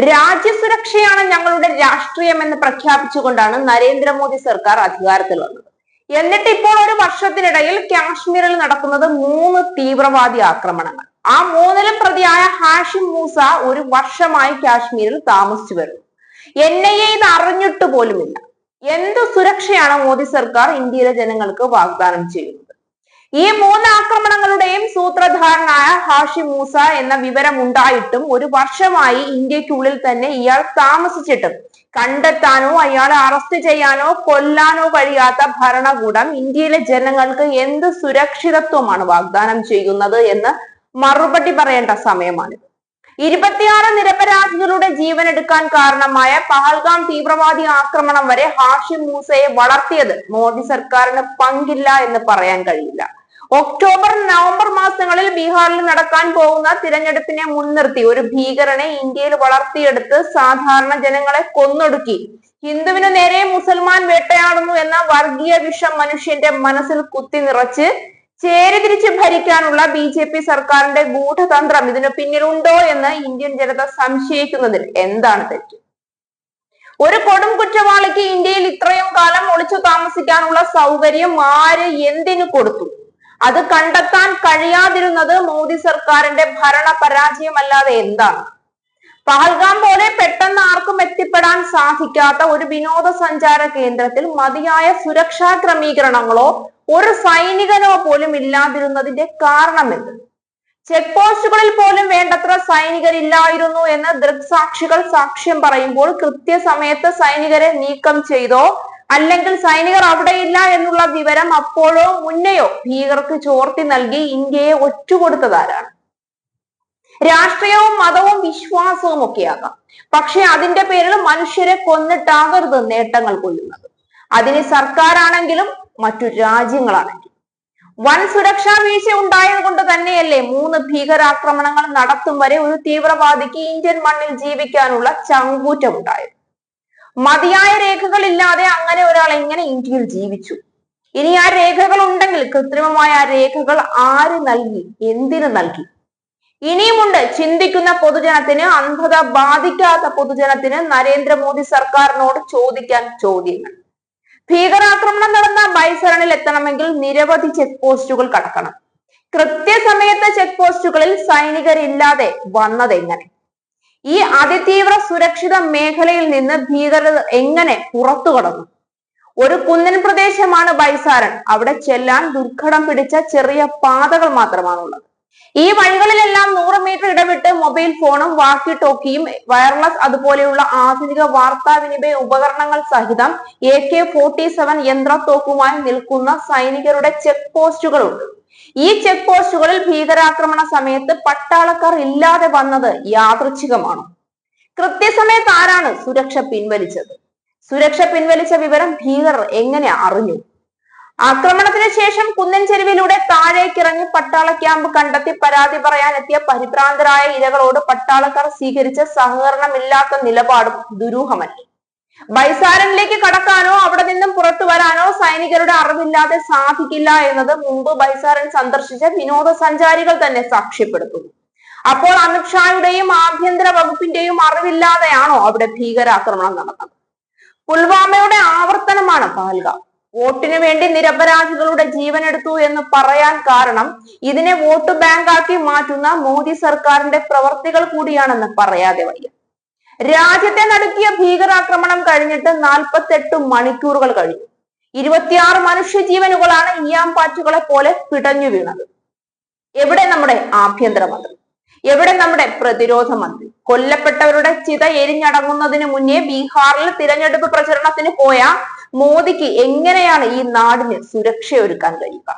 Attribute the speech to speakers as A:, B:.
A: രാജ്യസുരക്ഷയാണ് ഞങ്ങളുടെ രാഷ്ട്രീയം എന്ന് പ്രഖ്യാപിച്ചുകൊണ്ടാണ് നരേന്ദ്രമോദി സർക്കാർ അധികാരത്തിൽ വന്നത്. എന്നിട്ട് ഇപ്പോൾ ഒരു വർഷത്തിനിടയിൽ കാശ്മീരിൽ നടക്കുന്നത് 3 തീവ്രവാദി ആക്രമണങ്ങൾ. ആ 3ലും പ്രതിയായ ഹാഷിം മൂസ ഒരു വർഷമായി കാശ്മീരിൽ താമസിച്ചു വരുന്നു. NIA ഇത് അറിഞ്ഞിട്ട് പോലുമില്ല. എന്ത് സുരക്ഷയാണ് മോദി സർക്കാർ ഇന്ത്യയിലെ ജനങ്ങൾക്ക് വാഗ്ദാനം ചെയ്യുന്നത്? ഈ 3 ആക്രമണങ്ങളുടെയും സൂത്രധാരനായ ഹാഷിം മൂസ എന്ന വിവരം ഉണ്ടായിട്ടും ഒരു വർഷമായി ഇന്ത്യക്കുള്ളിൽ തന്നെ ഇയാൾ താമസിച്ചിട്ടും കണ്ടെത്താനോ അയാളെ അറസ്റ്റ് ചെയ്യാനോ കൊല്ലാനോ കഴിയാത്ത ഭരണകൂടം ഇന്ത്യയിലെ ജനങ്ങൾക്ക് എന്ത് സുരക്ഷിതത്വമാണ് വാഗ്ദാനം ചെയ്യുന്നത് എന്ന് മറുപടി പറയേണ്ട സമയമാണിത്. 26 നിരപരാധികളുടെ ജീവൻ എടുക്കാൻ കാരണമായ പഹൽഗാം തീവ്രവാദി ആക്രമണം വരെ ഹാഷിം മൂസയെ വളർത്തിയത് മോദി സർക്കാരിന് പങ്കില്ല എന്ന് പറയാൻ കഴിയില്ല. ഒക്ടോബർ നവംബർ മാസങ്ങളിൽ ബീഹാറിൽ നടക്കാൻ പോകുന്ന തിരഞ്ഞെടുപ്പിനെ മുൻനിർത്തി ഒരു ഭീകരനെ ഇന്ത്യയിൽ വളർത്തിയെടുത്ത് സാധാരണ ജനങ്ങളെ കൊന്നൊടുക്കി ഹിന്ദുവിനു നേരെ മുസൽമാൻ വേട്ടയാടുന്നു എന്ന വർഗീയ വിഷം മനുഷ്യന്റെ മനസ്സിൽ കുത്തി നിറച്ച് ചേരിതിരിച്ച് ഭരിക്കാനുള്ള BJP സർക്കാരിന്റെ ഗൂഢതന്ത്രം ഇതിനു പിന്നിലുണ്ടോ എന്ന് ഇന്ത്യൻ ജനത സംശയിക്കുന്നതിൽ എന്താണ് തെറ്റ്? ഒരു കൊടും കുറ്റവാളിക്ക് ഇന്ത്യയിൽ ഇത്രയും കാലം ഒളിച്ചു താമസിക്കാനുള്ള സൗകര്യം ആര് എന്തിനു കൊടുത്തു? അത് കണ്ടെത്താൻ കഴിയാതിരുന്നത് മോദി സർക്കാരിന്റെ ഭരണ പരാജയമല്ലാതെ എന്താണ്? പഹൽഗാം പോലെ പെട്ടെന്ന് ആർക്കും എത്തിപ്പെടാൻ സാധിക്കാത്ത ഒരു വിനോദസഞ്ചാര കേന്ദ്രത്തിൽ മതിയായ സുരക്ഷാ ക്രമീകരണങ്ങളോ ഒരു സൈനികനോ പോലും ഇല്ലാതിരുന്നതിന്റെ കാരണമെന്ത്? ചെക്ക് പോസ്റ്റുകളിൽ പോലും വേണ്ടത്ര സൈനികരില്ലായിരുന്നു എന്ന് ദൃക്സാക്ഷികൾ സാക്ഷ്യം പറയുമ്പോൾ കൃത്യസമയത്ത് സൈനികരെ നീക്കം ചെയ്തോ അല്ലെങ്കിൽ സൈനികർ അവിടെയില്ല എന്നുള്ള വിവരം അപ്പോഴോ മുന്നെയോ ഭീകർക്ക് ചോർത്തി നൽകി ഇന്ത്യയെ ഒറ്റുകൊടുത്തതാരാണ്? രാഷ്ട്രീയവും മതവും വിശ്വാസവും ഒക്കെയാകാം, പക്ഷെ അതിന്റെ പേരിൽ മനുഷ്യരെ കൊന്നിട്ടാകരുത് നേട്ടങ്ങൾ കൊല്ലുന്നത്. അതിന് സർക്കാരാണെങ്കിലും മറ്റു രാജ്യങ്ങളാണെങ്കിലും. വൻ സുരക്ഷാ വീഴ്ച ഉണ്ടായത് കൊണ്ട് തന്നെയല്ലേ 3 ഭീകരാക്രമണങ്ങൾ നടത്തും വരെ ഒരു തീവ്രവാദിക്ക് ഇന്ത്യൻ മണ്ണിൽ ജീവിക്കാനുള്ള ചങ്കൂറ്റമുണ്ടായത്? മതിയായ രേഖകൾ ഇല്ലാതെ അങ്ങനെ ഒരാൾ എങ്ങനെ ഇന്ത്യയിൽ ജീവിച്ചു? ഇനി ആ രേഖകൾ ഉണ്ടെങ്കിൽ കൃത്രിമമായ ആ രേഖകൾ ആര് നൽകി, എന്തിനു നൽകി? ഇനിയുമുണ്ട് ചിന്തിക്കുന്ന പൊതുജനത്തിന്, അന്ധത ബാധിക്കാത്ത പൊതുജനത്തിന് നരേന്ദ്രമോദി സർക്കാരിനോട് ചോദിക്കാൻ ചോദ്യങ്ങൾ. ഭീകരാക്രമണം നടന്ന ബൈസരണിൽ എത്തണമെങ്കിൽ നിരവധി ചെക്ക് പോസ്റ്റുകൾ കടക്കണം. കൃത്യസമയത്ത് ചെക്ക് പോസ്റ്റുകളിൽ സൈനികരില്ലാതെ വന്നതെങ്ങനെ? ഈ അതിതീവ്ര സുരക്ഷിത മേഖലയിൽ നിന്ന് ഭീകരർ എങ്ങനെ പുറത്തു കടന്നു? ഒരു കുന്നൻ പ്രദേശമാണ് ബൈസാരൺ. അവിടെ ചെല്ലാൻ ദുർഘടം പിടിച്ച ചെറിയ പാതകൾ മാത്രമാണുള്ളത്. ഈ വഴികളിലെല്ലാം 100 മീറ്റർ ഇടവിട്ട് മൊബൈൽ ഫോണും വാക്കി ടോക്കിയും വയർലെസ് അതുപോലെയുള്ള ആധുനിക വാർത്താവിനിമയ ഉപകരണങ്ങൾ സഹിതം AK-47 യന്ത്രത്തോക്കുമായി നിൽക്കുന്ന സൈനികരുടെ ചെക്ക് പോസ്റ്റുകളുണ്ട്. ഈ ചെക്ക് പോസ്റ്റുകളിൽ ഭീകരാക്രമണ സമയത്ത് പട്ടാളക്കാർ ഇല്ലാതെ വന്നത് യാദൃച്ഛികമാണോ? കൃത്യസമയത്ത് ആരാണ് സുരക്ഷ പിൻവലിച്ചത്? സുരക്ഷ പിൻവലിച്ച വിവരം ഭീകരർ എങ്ങനെ അറിഞ്ഞു? ആക്രമണത്തിന് ശേഷം കുന്നൻ ചെരുവിലൂടെ താഴേക്കിറങ്ങി പട്ടാള ക്യാമ്പ് കണ്ടെത്തി പരാതി പറയാനെത്തിയ പരിഭ്രാന്തരായ ഇരകളോട് പട്ടാളക്കാർ സ്വീകരിച്ച സഹകരണമില്ലാത്ത നിലപാടും ദുരൂഹമല്ലേ? ബൈസാരനിലേക്ക് കടക്കാനോ അവിടെ നിന്നും പുറത്തു വരാനോ സൈനികരുടെ അറിവില്ലാതെ സാധിക്കില്ല എന്നത് മുമ്പ് ബൈസാരൻ സന്ദർശിച്ച വിനോദസഞ്ചാരികൾ തന്നെ സാക്ഷ്യപ്പെടുത്തുന്നു. അപ്പോൾ അമിത്ഷായുടെയും ആഭ്യന്തര വകുപ്പിന്റെയും അറിവില്ലാതെയാണോ അവിടെ ഭീകരാക്രമണം നടന്നത്? പുൽവാമയുടെ ആവർത്തനമാണ് പഹൽഗാം. വോട്ടിനു വേണ്ടി നിരപരാധികളുടെ ജീവൻ എടുത്തു എന്ന് പറയാൻ കാരണം ഇതിനെ വോട്ട് ബാങ്കാക്കി മാറ്റുന്ന മോദി സർക്കാരിന്റെ പ്രവർത്തികൾ കൂടിയാണെന്ന് പറയാതെ വയ്യ. രാജ്യത്തെ നടുക്കിയ ഭീകരാക്രമണം കഴിഞ്ഞിട്ട് 48 മണിക്കൂറുകൾ കഴിഞ്ഞു. 26 മനുഷ്യജീവനുകളാണ് ഈയാംപാറ്റുകളെ പോലെ പിടഞ്ഞു വീണത്. എവിടെ നമ്മുടെ ആഭ്യന്തരമന്ത്രി? എവിടെ നമ്മുടെ പ്രതിരോധ മന്ത്രി? കൊല്ലപ്പെട്ടവരുടെ ചിത എരിഞ്ഞടങ്ങുന്നതിന് മുന്നേ ബീഹാറിൽ തിരഞ്ഞെടുപ്പ് പ്രചരണത്തിന് പോയ മോദിക്ക് എങ്ങനെയാണ് ഈ നാടിന് സുരക്ഷയൊരുക്കാൻ കഴിയുക?